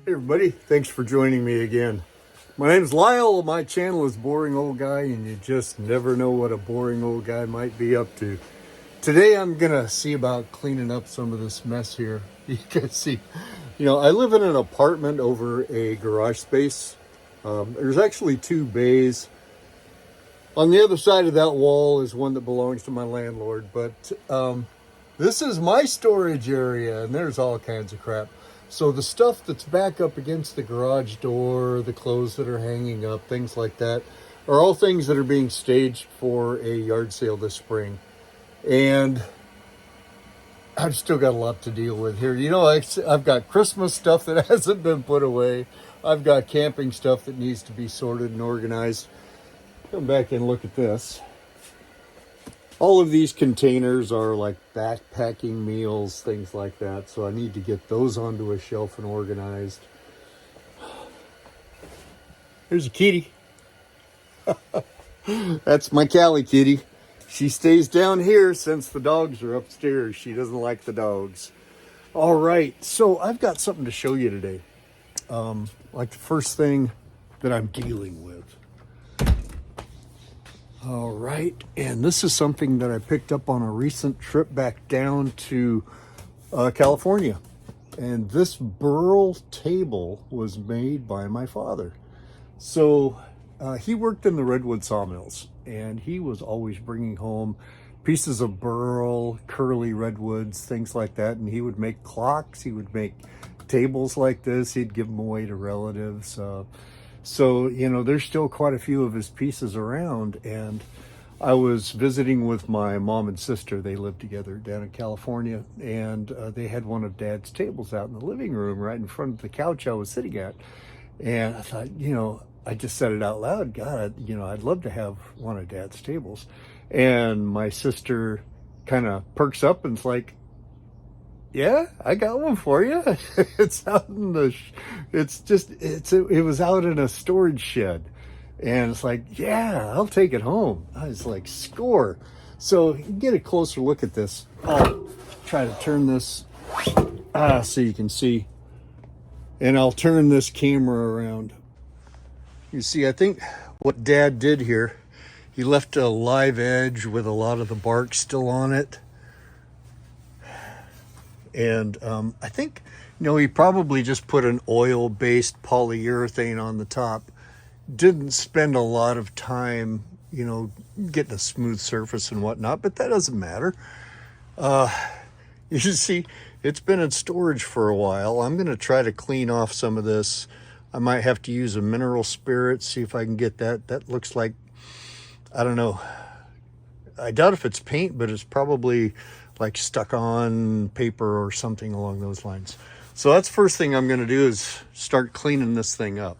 Hey everybody, thanks for joining me again. My name's Lyle, my channel is Boring Old Guy, and you just never know what a boring old guy might be up to. Today I'm gonna see about cleaning up some of this mess here. You can see, I live in an apartment over a garage space. There's actually two bays. On the other side of that wall is one that belongs to my landlord, but this is my storage area, and there's all kinds of crap. So the stuff that's back up against the garage door, the clothes that are hanging up, things like that, are all things that are being staged for a yard sale this spring. And I've still got a lot to deal with here. I've got Christmas stuff that hasn't been put away. I've got camping stuff that needs to be sorted and organized. Come back and look at this. All of these containers are like backpacking meals, things like that. So I need to get those onto a shelf and organized. Here's a kitty. That's my Callie kitty. She stays down here since the dogs are upstairs. She doesn't like the dogs. All right, so I've got something to show you today. Like the first thing that I'm dealing with. All right, and this is something that I picked up on a recent trip back down to California. And this burl table was made by my father. So he worked in the redwood sawmills, and he was always bringing home pieces of burl, curly redwoods, things like that. And he would make clocks, he would make tables like this, he'd give them away to relatives. So, there's still quite a few of his pieces around. And I was visiting with my mom and sister. They lived together down in California. And they had one of Dad's tables out in the living room right in front of the couch I was sitting at. And I thought, I just said it out loud. God, I'd love to have one of Dad's tables. And my sister kind of perks up and is like, yeah, I got one for you. It's out in it was out in a storage shed. And it's like, yeah, I'll take it home. I was like, score. So get a closer look at this. I'll try to turn this so you can see. And I'll turn this camera around. You see, I think what Dad did here, he left a live edge with a lot of the bark still on it. And I think, he probably just put an oil-based polyurethane on the top. Didn't spend a lot of time, getting a smooth surface and whatnot, but that doesn't matter. You see, it's been in storage for a while. I'm going to try to clean off some of this. I might have to use a mineral spirit, see if I can get that. That looks like, I don't know. I doubt if it's paint, but it's probably like stuck on paper or something along those lines. So that's the first thing I'm going to do is start cleaning this thing up.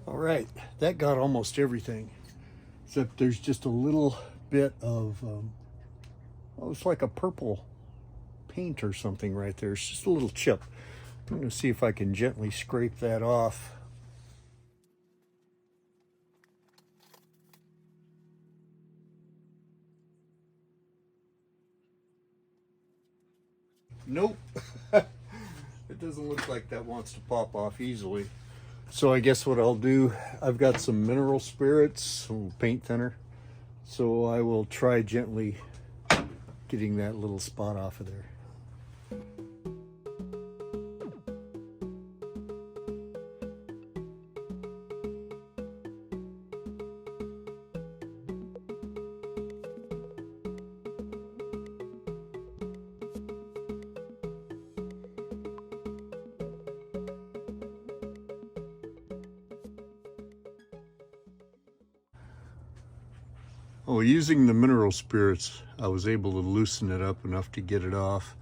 All right, that got almost everything, except there's just a little bit of, it's like a purple paint or something right there. It's just a little chip. I'm going to see if I can gently scrape that off. Nope. It doesn't look like that wants to pop off easily. So I guess what I'll do, I've got some mineral spirits, some paint thinner. So I will try gently getting that little spot off of there. Oh, using the mineral spirits, I was able to loosen it up enough to get it off.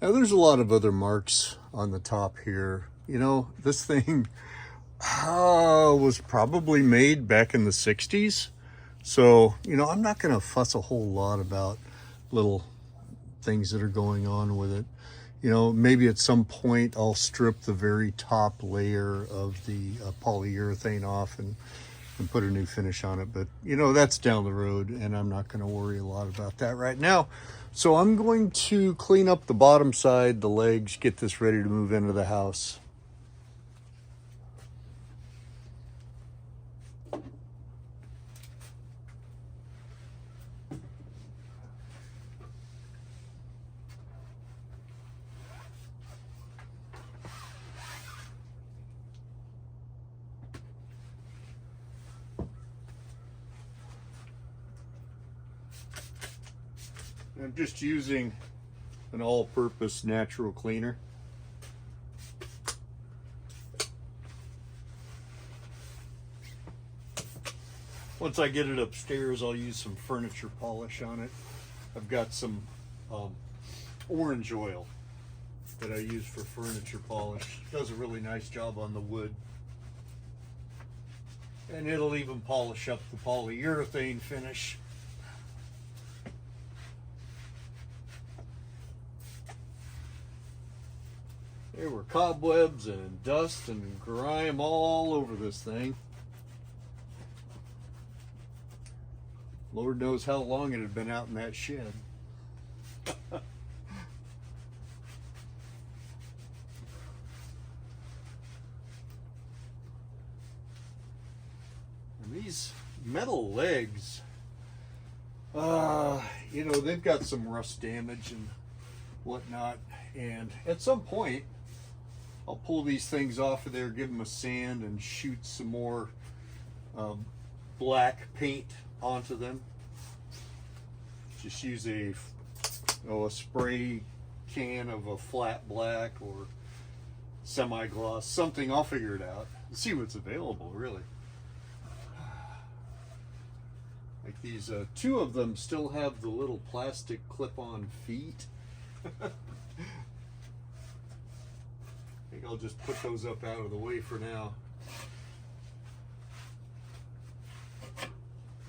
Now, there's a lot of other marks on the top here. You know, this thing was probably made back in the 60s. So, you know, I'm not going to fuss a whole lot about little things that are going on with it. You know, maybe at some point I'll strip the very top layer of the polyurethane off and put a new finish on it. But, you know, that's down the road, and I'm not going to worry a lot about that right now. So I'm going to clean up the bottom side, the legs, get this ready to move into the house. I'm just using an all-purpose natural cleaner. Once I get it upstairs, I'll use some furniture polish on it. I've got some orange oil that I use for furniture polish. Does a really nice job on the wood. And it'll even polish up the polyurethane finish. There were cobwebs and dust and grime all over this thing. Lord knows how long it had been out in that shed. And these metal legs, you know, they've got some rust damage and whatnot. And at some point, I'll pull these things off of there, give them a sand, and shoot some more black paint onto them. Just use a spray can of a flat black or semi-gloss, something. I'll figure it out. See what's available, really. Like these, two of them still have the little plastic clip-on feet. I think I'll just put those up out of the way for now.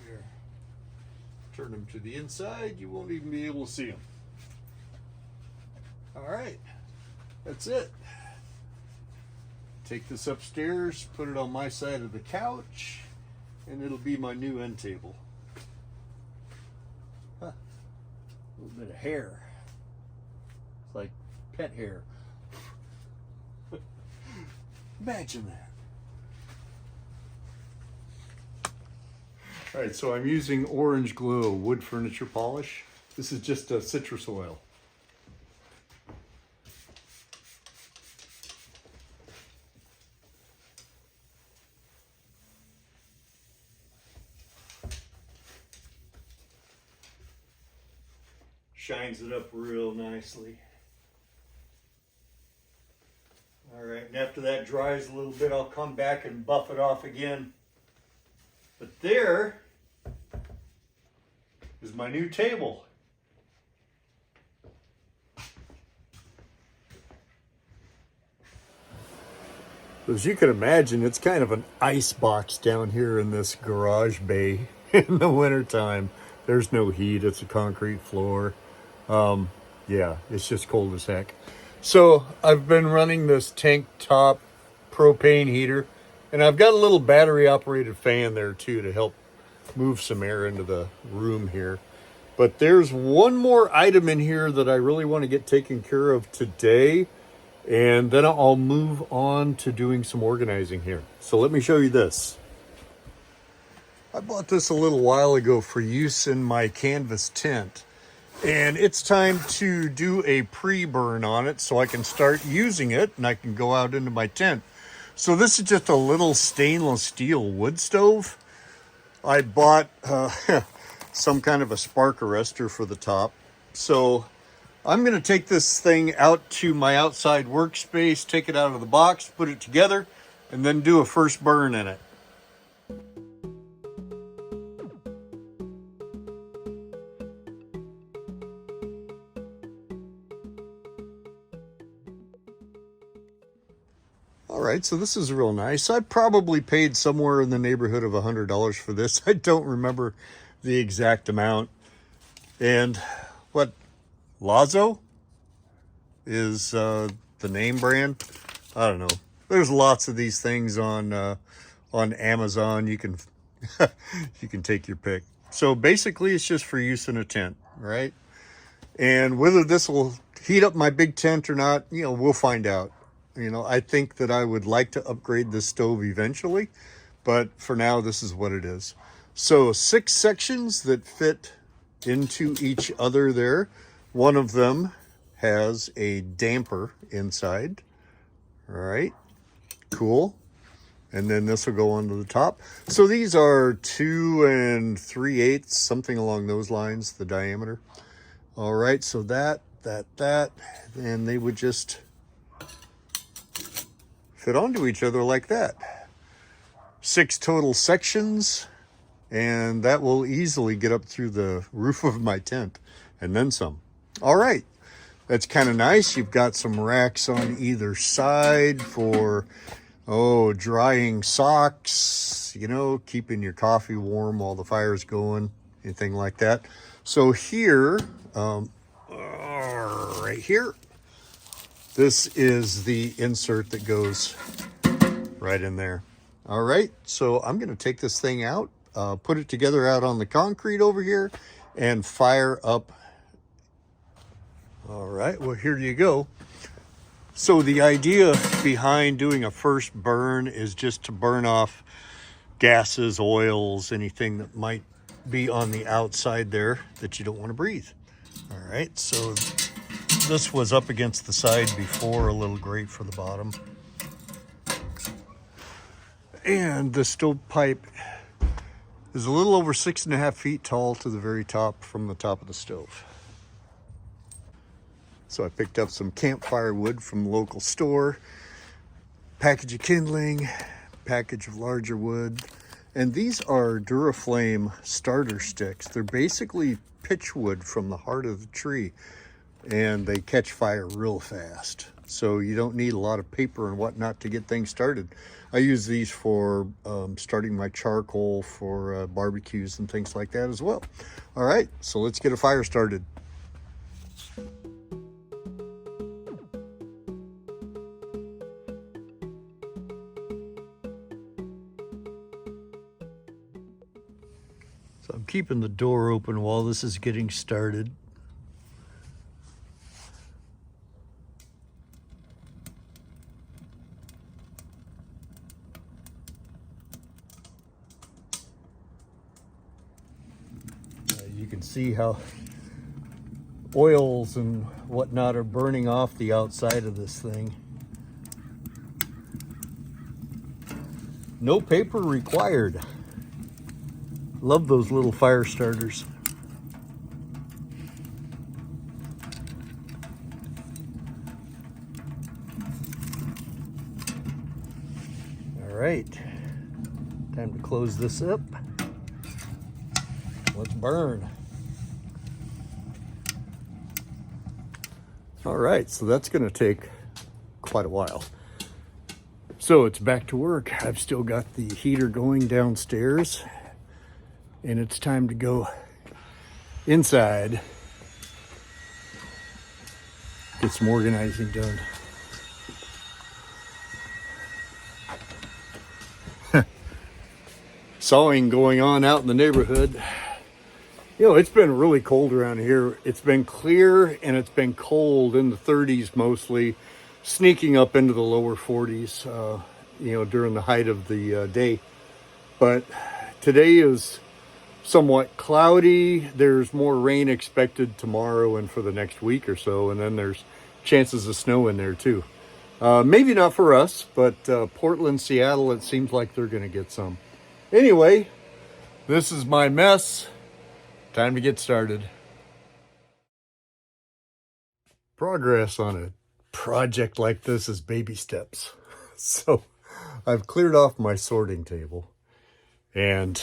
Here. Turn them to the inside, you won't even be able to see them. All right, that's it. Take this upstairs, put it on my side of the couch, and it'll be my new end table. Huh. A little bit of hair. It's like pet hair. Imagine that. All right, so I'm using Orange Glow wood furniture polish. This is just a citrus oil. Shines it up real nicely. All right, and after that dries a little bit, I'll come back and buff it off again. But there is my new table. As you can imagine, it's kind of an ice box down here in this garage bay in the wintertime. There's no heat, it's a concrete floor. Yeah, it's just cold as heck. So I've been running this tank top propane heater, and I've got a little battery operated fan there too to help move some air into the room here. But there's one more item in here that I really want to get taken care of today, and then I'll move on to doing some organizing here. So let me show you this. I bought this a little while ago for use in my canvas tent. And it's time to do a pre-burn on it so I can start using it and I can go out into my tent. So this is just a little stainless steel wood stove. I bought some kind of a spark arrestor for the top. So I'm going to take this thing out to my outside workspace, take it out of the box, put it together, and then do a first burn in it. All right, so this is real nice. I probably paid somewhere in the neighborhood of $100 for this. I don't remember the exact amount. And what, Lazo is the name brand? I don't know. There's lots of these things on Amazon. You can you can take your pick. So basically, it's just for use in a tent, right? And whether this will heat up my big tent or not, we'll find out. I think that I would like to upgrade this stove eventually, but for now, this is what it is. So 6 sections that fit into each other there. One of them has a damper inside. All right, cool. And then this will go onto the top. So these are 2 3/8, something along those lines, the diameter. All right, so that, and they would just fit onto each other like that. 6 total sections, and that will easily get up through the roof of my tent, and then some. All right, that's kind of nice. You've got some racks on either side for, drying socks, keeping your coffee warm while the fire's going, anything like that. So here, right here, this is the insert that goes right in there. All right, so I'm going to take this thing out, put it together out on the concrete over here, and fire up. All right, well, here you go. So the idea behind doing a first burn is just to burn off gases, oils, anything that might be on the outside there that you don't want to breathe. All right, so this was up against the side before, a little grate for the bottom. And the stovepipe is a little over 6.5 feet tall to the very top from the top of the stove. So I picked up some campfire wood from the local store, package of kindling, package of larger wood, and these are Duraflame starter sticks. They're basically pitch wood from the heart of the tree, and they catch fire real fast. So you don't need a lot of paper and whatnot to get things started. I use these for starting my charcoal for barbecues and things like that as well. All right, so let's get a fire started. So I'm keeping the door open while this is getting started. You can see how oils and whatnot are burning off the outside of this thing. No paper required. Love those little fire starters. All right, time to close this up. Let's burn. All right, so that's gonna take quite a while. So it's back to work. I've still got the heater going downstairs, and it's time to go inside, get some organizing done. Sawing going on out in the neighborhood. It's been really cold around here. It's been clear and it's been cold in the 30s mostly, sneaking up into the lower 40s, during the height of the day. But today is somewhat cloudy. There's more rain expected tomorrow and for the next week or so. And then there's chances of snow in there too. Maybe not for us, but Portland, Seattle, it seems like they're going to get some. Anyway, this is my mess. Time to get started. Progress on a project like this is baby steps. So I've cleared off my sorting table, and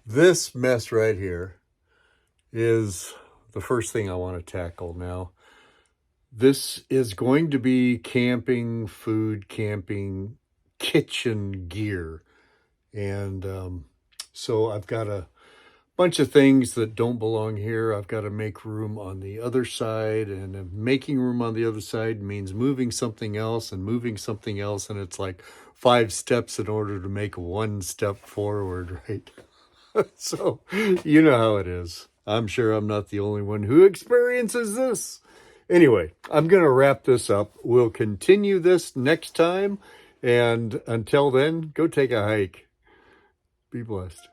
this mess right here is the first thing I want to tackle now. This is going to be camping, food camping, kitchen gear. And so I've got a bunch of things that don't belong here. I've got to make room on the other side, and making room on the other side means moving something else and moving something else. And it's like 5 steps in order to make 1 step forward, right? So you know how it is. I'm sure I'm not the only one who experiences this. Anyway, I'm going to wrap this up. We'll continue this next time. And until then, go take a hike. Be blessed.